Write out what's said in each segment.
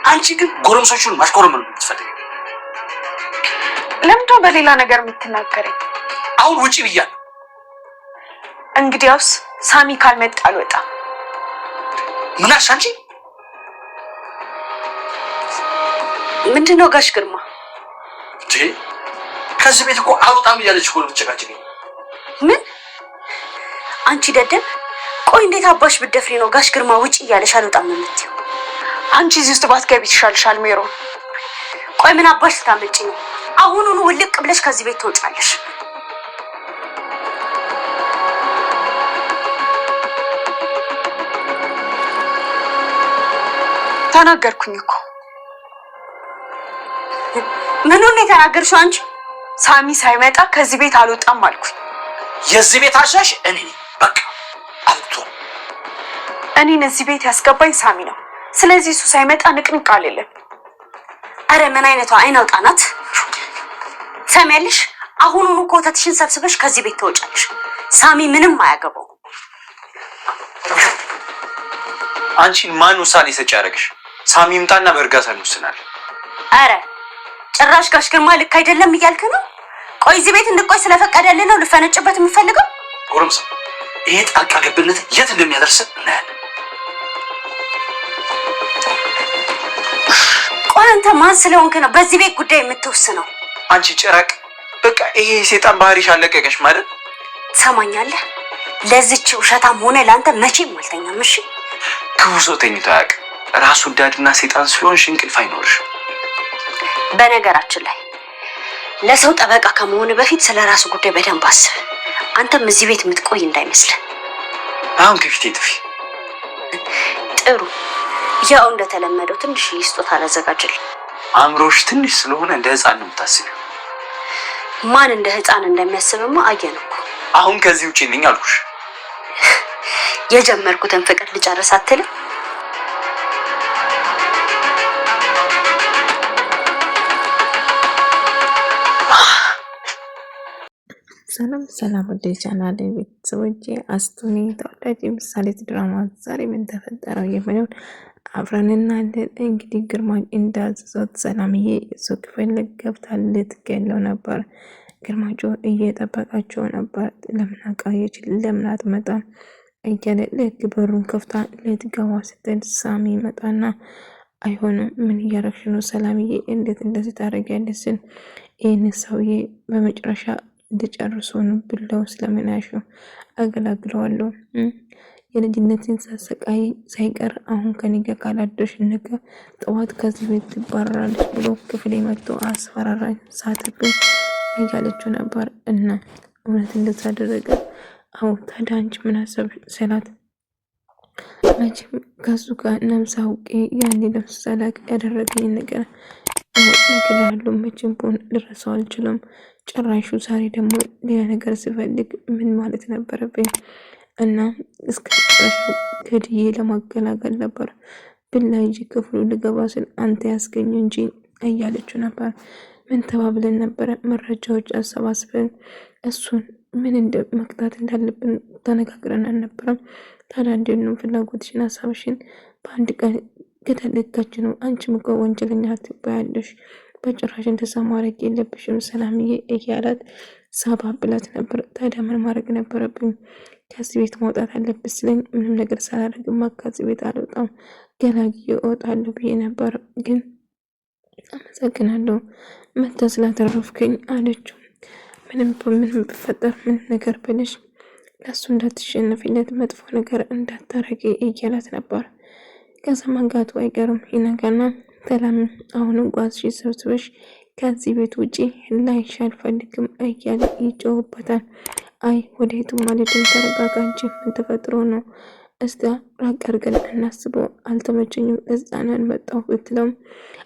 አንቺ ግን ጎረምሶቹን ማሽኮረመን የምትፈልጊ ለምንድነው በሌላ ነገር የምትናገረኝ? አሁን ውጪ ብያለሁ። እንግዲያውስ ሳሚ ካልመጣ አልወጣም። ምን አልሽ አንቺ? ምንድነው ጋሽ ግርማ? ከዚህ ቤት እኮ አልወጣም እያለች እኮ ነው የምትጨቃጭቀኝ። ምን? አንቺ ደደብ! ቆይ እንዴት አባሽ ብትደፍሪ ነው ጋሽ ግርማ ውጪ እያለሽ አልወጣም የምትይው? አንቺ እዚህ ውስጥ ባትገቢ ይሻልሻል ሜሮን። ቆይ ምን አባሽ ስታመጪ ነው አሁኑኑ ውልቅ ብለሽ ከዚህ ቤት ትወጫለሽ? ተናገርኩኝ እኮ። ምኑን ነው የተናገርሽው አንቺ? ሳሚ ሳይመጣ ከዚህ ቤት አልወጣም አልኩኝ። የዚህ ቤት አዛዥ እኔ ነኝ። በቃ አልቶ እኔን እዚህ ቤት ያስገባኝ ሳሚ ነው። ስለዚህ እሱ ሳይመጣ ንቅንቅ አልልም። አረ ምን አይነቷ አይን አውጣ ናት! ሰሚያለሽ? አሁኑኑ ኮተትሽን ሰብስበሽ ከዚህ ቤት ትወጫለሽ። ሳሚ ምንም አያገባው። አንቺን ማን ውሳኔ ሰጪ ያደረግሽ? ሳሚ ይምጣና በእርጋታ እንወስናለን። አረ ጭራሽ ጋሽ ግርማ ልክ አይደለም እያልክ ነው? ቆይ እዚህ ቤት እንድቆይ ስለፈቀደልህ ነው ልፈነጭበት የምፈልገው? ጎረምሳ፣ ይሄ ጣልቃ ገብነት የት እንደሚያደርስ እናያለን። ቆይ አንተ ማን ስለሆንክ ነው በዚህ ቤት ጉዳይ የምትወስነው? አንቺ ጭራቅ፣ በቃ ይሄ ሴጣን ባህሪሽ አለቀቀሽ ማለት ሰማኛለህ? ለዚች ውሸታም ሆነ ለአንተ መቼም አልተኛም። እሺ ክፉ ሰው ተኝቶ አያውቅም። ራሱ ወዳድና ሴጣን ስለሆንሽ እንቅልፍ አይኖርሽም። በነገራችን ላይ ለሰው ጠበቃ ከመሆን በፊት ስለ ራሱ ጉዳይ በደንብ አስብ። አንተም እዚህ ቤት የምትቆይ እንዳይመስል። አሁን ከፊቴ ጥፊ። ጥሩ፣ ያው እንደተለመደው ትንሽ ስጦታ አላዘጋጅልኝ። አእምሮሽ ትንሽ ስለሆነ እንደ ህፃን ነው የምታስቢው። ማን እንደ ህፃን እንደሚያስብማ አየን እኮ። አሁን ከዚህ ውጪ ነኝ አልኩሽ። የጀመርኩትን ፍቅር ልጨርስ አትልም? ሰላም ሰላም፣ ወደ ቻናል ቤተሰቦቼ አስቱኒ ተወዳጅ ምሳሌት ድራማ ዛሬ ምን ተፈጠረው የሚለውን አብረን እናያለን። እንግዲህ ግርማ እንዳዘዘት ሰላምዬ እሱ ክፍል ገብታ ልትገለው ነበር። ግርማጮ እየጠበቃቸው ነበር። ለምን አቃየች ለምን አትመጣም እያለ ልክ በሩን ከፍታ ልትገባ ስትል ሳሚ መጣና አይሆንም፣ ምን እያረግሽ ነው ሰላምዬ? እንዴት እንደዚህ ታደርጊያለሽ? ይህን ሰውዬ በመጨረሻ እንደጨርሶን ብለው ስለምናሽው አገላግለዋለሁ። የልጅነትን ሳሰቃይ ሳይቀር አሁን ከኔ ጋር ካላደርሽ ነገ ጠዋት ከዚህ ቤት ትባረራለች ብሎ ክፍሌ መጥቶ አስፈራራኝ ሳትብኝ እያለችው ነበር። እና እውነት እንደዛ አደረገ? አዎ። ታዲያ አንቺ ምን አሰብሽ ስላት፣ መቼም ከሱ ጋር ነምሳ አውቄ ያኔ ነፍስ ሰላቅ ያደረገኝ ነገር ያለው መቼም ቢሆን ልረሳው አልችልም። ጭራሹ ዛሬ ደግሞ ሌላ ነገር ስፈልግ ምን ማለት ነበረብኝ? እና እስከ ጭራሹ ገድዬ ለማገላገል ነበር ብላይጂ ክፍሉ ልገባ ስል አንተ ያስገኝ እንጂ እያለችው ነበር። ምን ተባብለን ነበረ? መረጃዎች አሰባስበን እሱን ምን መቅጣት እንዳለብን ተነጋግረን አልነበረም? ታዲያ እንዴት ነው ፍላጎትሽን ሀሳብሽን በአንድ ቀን ከተለካች ነው? አንቺም እኮ ወንጀለኛ ትባያለሽ። በጭራሽ እንደዛ ማድረግ የለብሽም ሰላምዬ እያላት ሳባ ብላት ነበር። ታዲያ ምን ማድረግ ነበረብኝ? ከዚህ ቤት መውጣት አለብሽ ስለኝ ምንም ነገር ሳላደርግማ ከዚህ ቤት አልወጣም፣ ገላግዬ እወጣለሁ ብዬ ነበር። ግን አመሰግናለሁ መታ ስላተረፍከኝ አለችው። ምንም ብፈጠር ምንም ነገር ብለሽ ለሱ እንዳትሸነፊለት መጥፎ ነገር እንዳታረጊ እያላት ነበር። ከዛ መንጋቱ አይቀርም ይነጋና ሰላም አሁንም ጓዝሽ ሰብስበሽ ከዚህ ቤት ውጪ ላይሽ አልፈልግም እያለ ይጮህበታል። አይ ወዴትም ማለትም ተረጋጋ እንጂ ምን ተፈጥሮ ነው? እስቲ ራቅ አድርገን እናስበው፣ አልተመቸኝም እዛን አልመጣሁ ብትለውም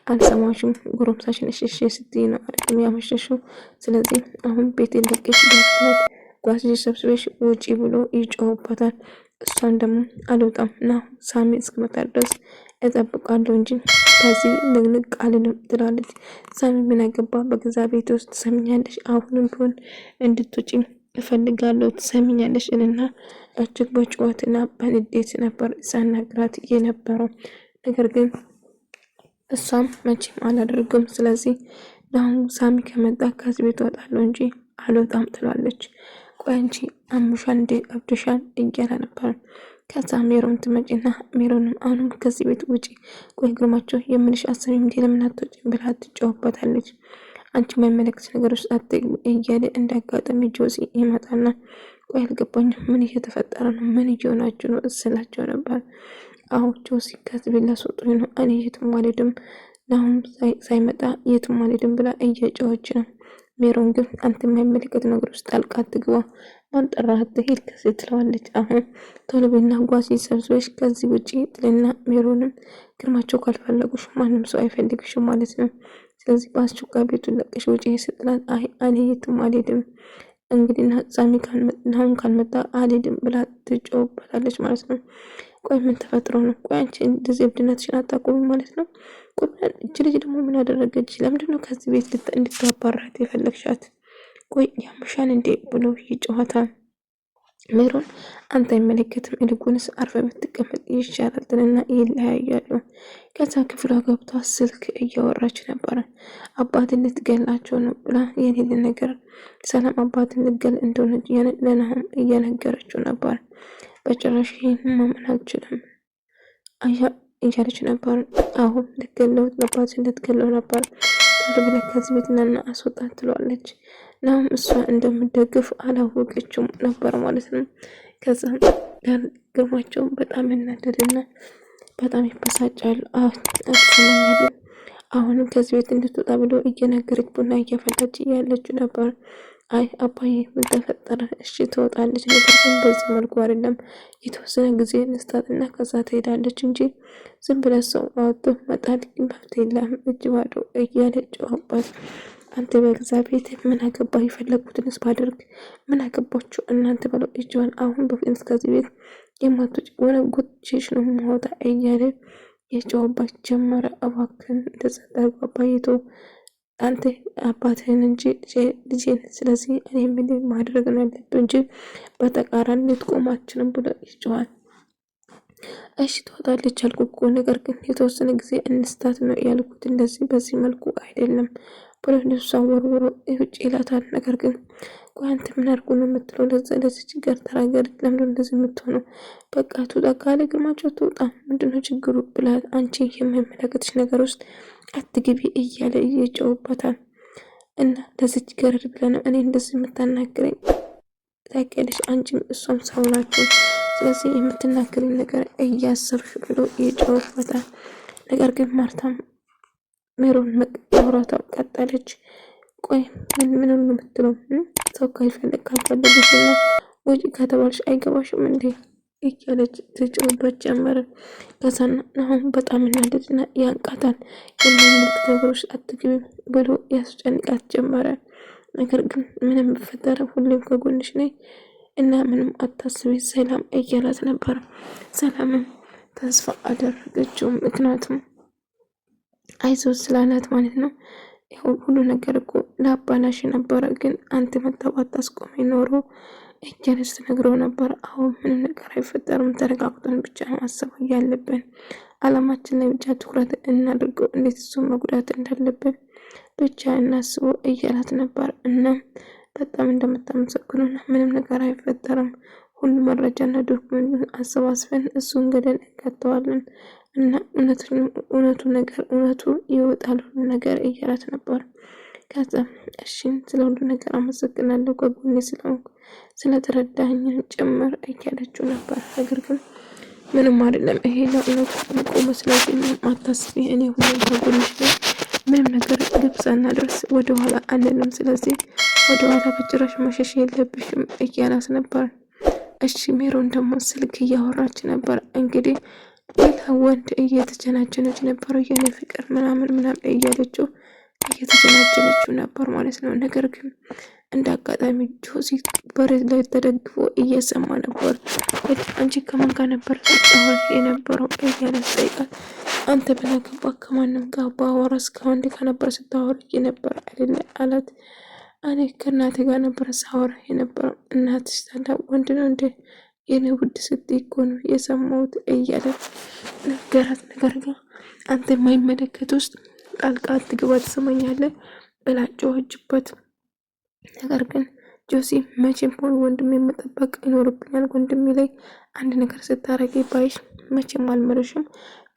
አልሰማሽም፣ ጎረምሳሽን እሽሽ ስትይ ነው አይደል ያመሸሽው? ስለዚህ አሁን ቤት ለቀሽ በፍጥነት ጓዝሽ ሰብስበሽ ውጪ ብሎ ይጮህበታል። እሷን ደግሞ አልወጣም ና ሳሚ እስክመጣ ድረስ እጠብቃለሁ እንጂ ከዚህ ንግንቅ አልልም ትላለች። ሳሚ ምን አገባ በገዛ ቤት ውስጥ ትሰሚኛለሽ? አሁንም ቢሆን እንድትወጪ እፈልጋለሁ ትሰሚኛለሽ? እና እጅግ በጭዋትና በንዴት ነበር ሳናግራት የነበረው። ነገር ግን እሷም መቼም አላደርግም፣ ስለዚህ አሁን ሳሚ ከመጣ ከዚህ ቤት እወጣለሁ እንጂ አልወጣም ትላለች። ቆይ አንቺ አምሻል እንዴ አብደሻል እያለ ነበር። ከዛ ሜሮን ትመጪና ሜሮንም አሁንም ከዚህ ቤት ውጪ፣ ቆይ ግርማቸው የምልሽ አሰሚ እንዴ ለምን አትወጪም ብላ ትጫወበታለች። አንቺ የማይመለከት ነገሮች አትግቢ እያለ እንዳጋጣሚ ጆሲ ይመጣና ቆይ አልገባኝም፣ ምን እየተፈጠረ ነው? ምን እየሆናችሁ ነው ስላቸው ነበር። አሁን ጆሲ ከዚህ ቤት ላስወጡኝ ነው፣ እኔ የትም አልሄድም፣ አሁን ሳይመጣ የትም አልሄድም ብላ እየጮኸች ነው። ሜሮን ግን አንተ የማይመለከት ነገር ውስጥ ጣልቃ አትግባ፣ ማን ጠራህ? ትሄድ ከዚህ ትለዋለች። አሁን ቶሎ ቤና ጓሲ ሰብስበሽ ከዚህ ውጪ ትልና ሜሮንም ግርማቸው ካልፈለጉሽ ማንም ሰው አይፈልግሽም ማለት ነው። ስለዚህ በአስቸኳይ ቤቱን ለቀሽ ውጪ ስትላት አይ እኔ የትም አልሄድም እንግዲህ ሳሚ ካልመጣ አልሄድም ብላ ትጮህበታለች ማለት ነው። ቆይ ምን ተፈጥሮ ነው? ቆይ አንቺ እንደዚህ እብድነትሽን አታቆሚ ማለት ነው? ቆይ እቺ ልጅ ደግሞ ምን አደረገች? ለምንድነው ከዚህ ቤት እንድታባራት የፈለግሻት? ቆይ ያምሻል እንዴ ብሎ ይጮሃታል። ሜሮን አንተ አይመለከትም፣ ይልቁንስ አርፈ ብትቀመጥ ይሻላል ትልና ይለያያሉ። ከዛ ክፍሏ ገብታ ስልክ እያወራች ነበረ። አባትን ልትገላቸው ነው ብላ የሌለ ነገር ሰላም አባትን ልትገል እንደሆነ ለናሆም እየነገረችው ነበር። በጭራሽ ይህን ማመን አልችልም እያለች ነበር። አሁን ልትገለው አባትን ልትገለው ነበር። ቶሎ ብለህ ከዚህ ቤት ና አስወጣት ትለዋለች። ናም እሷ እንደምደግፍ አላወቀችም ነበር ማለት ነው። ከዛ ግርማቸው በጣም ያናደድና በጣም ይበሳጫል። አትሰማኛለህ? አሁንም ከዚህ ቤት እንድትወጣ ብሎ እየነገረች ቡና እየፈላች እያለችው ነበር። አይ አባዬ ምን ተፈጠረ? እሺ ትወጣለች፣ ነገር ግን በዚህ መልኩ አይደለም። የተወሰነ ጊዜ እንስጣትና ከዛ ትሄዳለች እንጂ ዝም ብለህ ሰው አወጡ መጣል መብት የለም እጅ ባዶ እያለች ጮኸባት። አንተ በገዛ ቤት ምን አገባ? የፈለጉትንስ ባደርግ ምን አገባችሁ እናንተ ብለው እጅዋን አሁን በፊት ከዚህ ቤት የማትወጪ ሆነ ጉትሽ ነው ማውጣ እያለ የጮኸባት ጀመረ። እባክህን እንደጸዳር አባዬቶ አንተ አባትህን እንጂ ልጄን፣ ስለዚህ እኔ ምን ማድረግ ነው ያለብን እንጂ በተቃራኒ ልትቆማችንም ብሎ ይጮሃል። እሺ ትወጣለች አልኩ እኮ፣ ነገር ግን የተወሰነ ጊዜ እንስታት ነው ያልኩት፣ እንደዚህ በዚህ መልኩ አይደለም ብሎ ልብሷ ወርውሮ ውጭ ይላታል። ነገር ግን ቆይ አንተ ምን አድርጎ ነው የምትለው? ለዚህ ችግር ተናገር፣ ለምንድን እንደዚህ የምትሆነው? በቃ ትውጣ ካለ ግርማቸው ትውጣ፣ ምንድነው ችግሩ ብላ አንቺ የማይመለከትሽ ነገር ውስጥ አትግቢ እያለ እየጨውበታል። እና ለዚች ገረድ ብለህ ነው እኔ እንደዚህ የምታናግረኝ? ታውቂያለሽ አንቺም እሷም ሰው ናቸው፣ ስለዚህ የምትናገረኝ ነገር እያሰብሽ ብሎ እየጨውበታል። ነገር ግን ማርታም ሜሮን ማውራቷ ቀጠለች። ቆይ ምን ነው የምትለው? ሰው ካልፈለግሽ እና ወጪ ከተባልሽ አይገባሽም እንዴ እያለች ትጮህበት ጀመረ። ከዛና አሁን በጣም እናደድና ያንቃታል። የማይመለከት ነገሮች አትግቢ ብሎ ያስጨንቃት ጀመረ። ነገር ግን ምንም ቢፈጠር ሁሌም ከጎንሽ ነኝ እና ምንም አታስቢ ሰላም እያላት ነበር። ሰላምን ተስፋ አደረገችው፣ ምክንያቱም አይዞህ ስላላት ማለት ነው። ሁሉ ነገር እኮ ለአባላሽ ነበረ፣ ግን አንተ መጣባት አስቆመኝ ኖሮ እያለች ትነግረው ነበር። አሁን ምንም ነገር አይፈጠርም፣ ተረጋግጠን ብቻ ማሰብ ያለብን፣ አላማችን ላይ ብቻ ትኩረት እናድርገው፣ እንዴት እሱን መጉዳት እንዳለብን ብቻ እናስበው እያላት ነበር። እና በጣም እንደምታመሰግኑና ምንም ነገር አይፈጠርም፣ ሁሉ መረጃና ዶክመንት አሰባስበን እሱን ገደል እንከተዋለን እና እውነቱ ይወጣል ሁሉ ነገር እያላት ነበር። ከዛ እሺ ስለ ሁሉ ነገር አመሰግናለሁ ከጎኔ ስለሆንኩ ስለተረዳኝ ጭምር እያለችው ነበር። ነገር ግን ምንም አይደለም፣ ይሄ ለእውነቱ ቆመ፣ ስለዚህ ምንም አታስቢ፣ እኔ ሁሉም ከጎንሽ ነኝ፣ ምንም ነገር ግብጽ እናደርስ ወደኋላ አንልም፣ ስለዚህ ወደኋላ በጭራሽ መሸሽ የለብሽም እያላት ነበር። እሺ ሜሮን ደግሞ ስልክ እያወራች ነበር። እንግዲህ ሌላ ወንድ እየተጀናጀነች ነበር፣ የኔ ፍቅር ምናምን እያለችው እየተጀናጀነችው ነበር ማለት ነው። ነገር ግን እንደ አጋጣሚ ጆሲ በሬት ላይ ተደግፎ እየሰማ ነበር። አንቺ ከማን ጋር ነበር ስታወሪ የነበረው እያለ ጠይቃት። አንተ ብላ ገባ ከማንም ጋር ባወራስ ከወንድ ጋር ነበር ስታወሪ የነበረ አይደለ አላት። እኔ ከእናቴ ጋር ነበር ሳወራ የነበረው። እናትሽ ታዲያ ወንድ ነው እንደ የኔ ውድ ስትይ እኮ ነው የሰማሁት እያለ ነገራት። ነገር ግን አንተ የማይመለከት ውስጥ ጣልቃ አትግባ ትሰማኛለህ ብላ ጮኸችበት። ነገር ግን ጆሲ መቼም ሆን ወንድሜ መጠበቅ ይኖርብኛል፣ ወንድሜ ላይ አንድ ነገር ስታረጊ ባይሽ መቼም አልመረሽም፣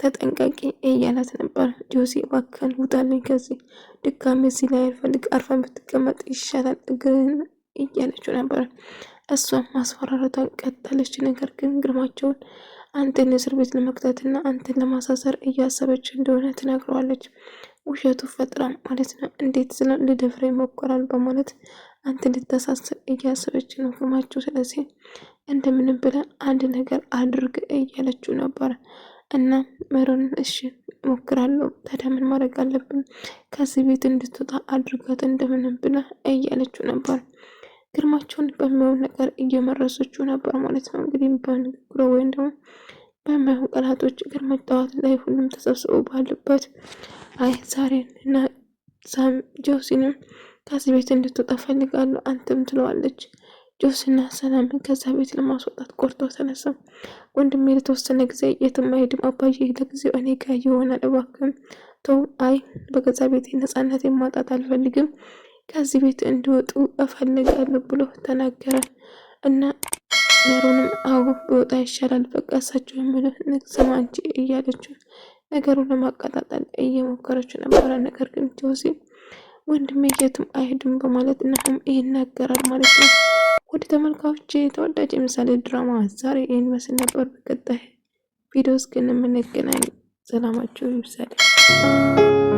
ተጠንቀቂ እያላት ነበር። ጆሲ እባክህን ውጣልኝ ከዚህ ድጋሜ እዚህ ላይ አልፈልግ፣ አርፈን ብትቀመጥ ይሻላል እግርህን እያለችው ነበር። እሷም ማስፈራረቷን ቀጠለች። ነገር ግን ግርማቸውን አንተን እስር ቤት ለመክተትና አንተን ለማሳሰር እያሰበች እንደሆነ ትነግረዋለች። ውሸቱ ፈጥራ ማለት ነው። እንዴት ስለ ልደፍረ ይሞክራል በማለት አንተ ልታሳስር እያሰበች ነው ግርማቸው። ስለዚህ እንደምንም ብለን አንድ ነገር አድርግ እያለችው ነበር። እና ሜሮን እሺ ሞክራለሁ፣ ታዲያ ምን ማድረግ አለብን? ከዚህ ቤት እንድትወጣ አድርጋት እንደምንም ብለ እያለችው ነበር። ግርማቸውን በሚሆን ነገር እየመረሰችው ነበር ማለት ነው። እንግዲህ በንግግሯ ወይም ደግሞ በማይሆን ቃላቶች ግርማ ጠዋት ላይ ሁሉም ተሰብስበው ባሉበት አይ ዛሬን እና ጆሲንም ከዚህ ቤት እንድትወጣ ፈልጋለሁ አንተም ትለዋለች። ጆሲና ሰላምን ከዛ ቤት ለማስወጣት ቆርጦ ተነሳ። ወንድሜ ለተወሰነ ጊዜ የትም አይሄድም አባዬ፣ ለጊዜው እኔ ጋር ይሆናል፣ እባክህን ተው። አይ በገዛ ቤቴ ነፃነት ማጣት አልፈልግም፣ ከዚህ ቤት እንዲወጡ እፈልጋለሁ ብሎ ተናገረ። እና ሜሮንም አዎ ቢወጣ ይሻላል፣ በቃ እሳቸው የሚሉት ንግስም አንቺ እያለችው ነገሩን ለማቀጣጠል እየሞከረች ነበረ። ነገር ግን ጆሲ ወንድሜ የትም አይሄድም በማለት ናሁም ይናገራል ማለት ነው። ወደ ተመልካቾች ተወዳጅ የምሳሌ ድራማ ዛሬ ይህን መስል ነበር። በቀጣይ ቪዲዮ እስክንገናኝ ሰላማችሁ ይብዛልኝ።